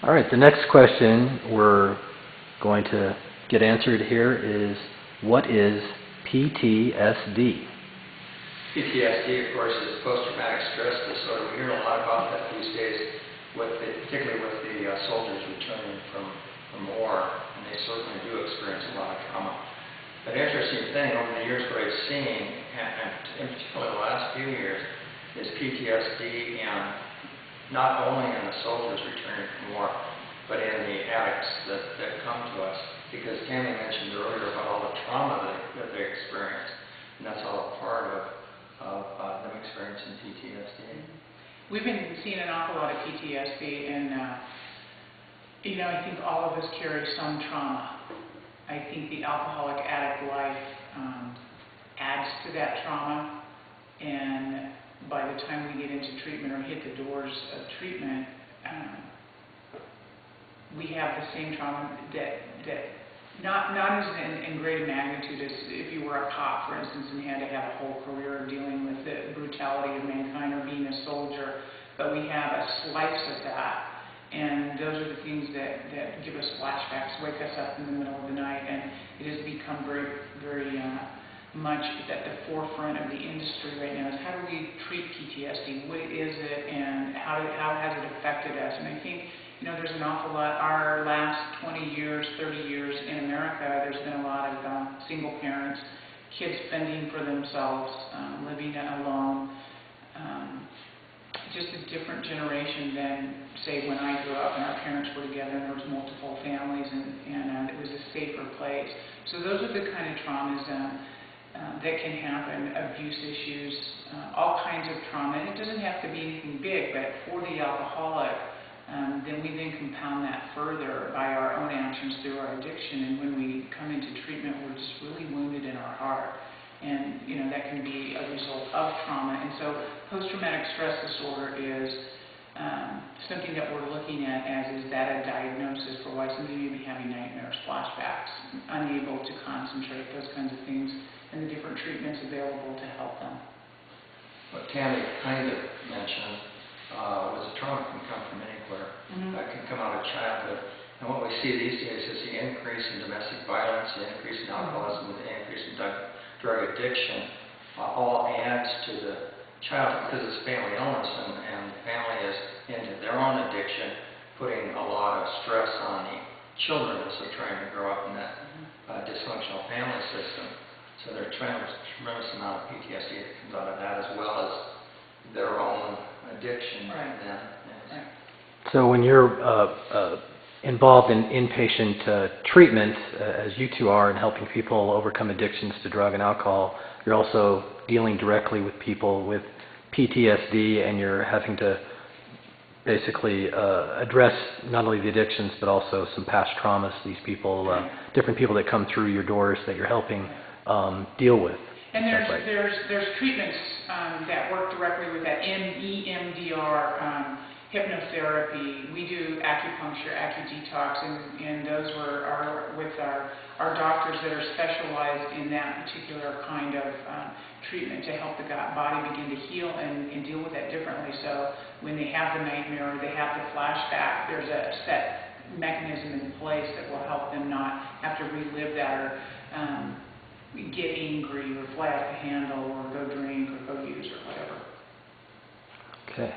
All right, the next question we're going to get answered here is, what is PTSD? PTSD, of course, is post-traumatic stress disorder. We hear a lot about that these days, particularly with the soldiers returning from war, and they certainly do experience a lot of trauma. But an interesting thing, over the years, what I've seen, and in particular the last few years, is PTSD and not only in the soldiers returning from war, but in the addicts that come to us. Because Tammy mentioned earlier about all the trauma that they experience, and that's all a part of them experiencing PTSD. We've been seeing an awful lot of PTSD, and I think all of us carry some trauma. I think the alcoholic addict life adds to that trauma, and by the time we get into treatment or hit the doors of treatment, we have the same trauma that not as in great magnitude as if you were a cop, for instance, and had to have a whole career dealing with the brutality of mankind or being a soldier, but we have a slice of that, and those are the things that give us flashbacks, wake us up in the middle of the night, and it has become very, very much at the forefront of the industry right now is how do we treat PTSD, what is it, and how has it affected us. And I think there's an awful lot. Our last 20 years, 30 years in America, there's been a lot of single parents, kids fending for themselves, living alone. Just a different generation than, say, when I grew up and our parents were together and there was multiple families and it was a safer place. So those are the kind of traumas that can happen, abuse issues, all kinds of trauma. And it doesn't have to be anything big, but for the alcoholic, then we compound that further by our own actions through our addiction. And when we come into treatment, we're just really wounded in our heart. And, that can be a result of trauma. And so post-traumatic stress disorder is something that we're looking at as, is that a diagnosis for why somebody may be having nightmares, flashbacks, unable to concentrate, those kinds of things, and the different treatments available to help them. What Tammy kind of mentioned was trauma can come from anywhere. It can come out of childhood. And what we see these days is the increase in domestic violence, the increase in alcoholism, the increase in drug addiction, all adds to the child because it's family illness, and the family is into their own addiction, putting a lot of stress on the children as they're trying to grow up in that dysfunctional family system. So there's a tremendous amount of PTSD that comes out of that, as well as their own addiction. Right. So when you're involved in inpatient treatment, as you two are, in helping people overcome addictions to drug and alcohol, you're also dealing directly with people with PTSD, and you're having to basically address not only the addictions but also some past traumas these people, different people that come through your doors that you're helping deal with. And there's treatments that work directly with that EMDR, hypnotherapy. We do acupuncture, detox, and those are with our doctors that are specialized in that particular kind of treatment to help the body begin to heal and deal with that differently. So when they have the nightmare or they have the flashback, there's a set mechanism in place that will help them not have to relive that or get angry or fly off the handle or go drink or go use or whatever. Okay.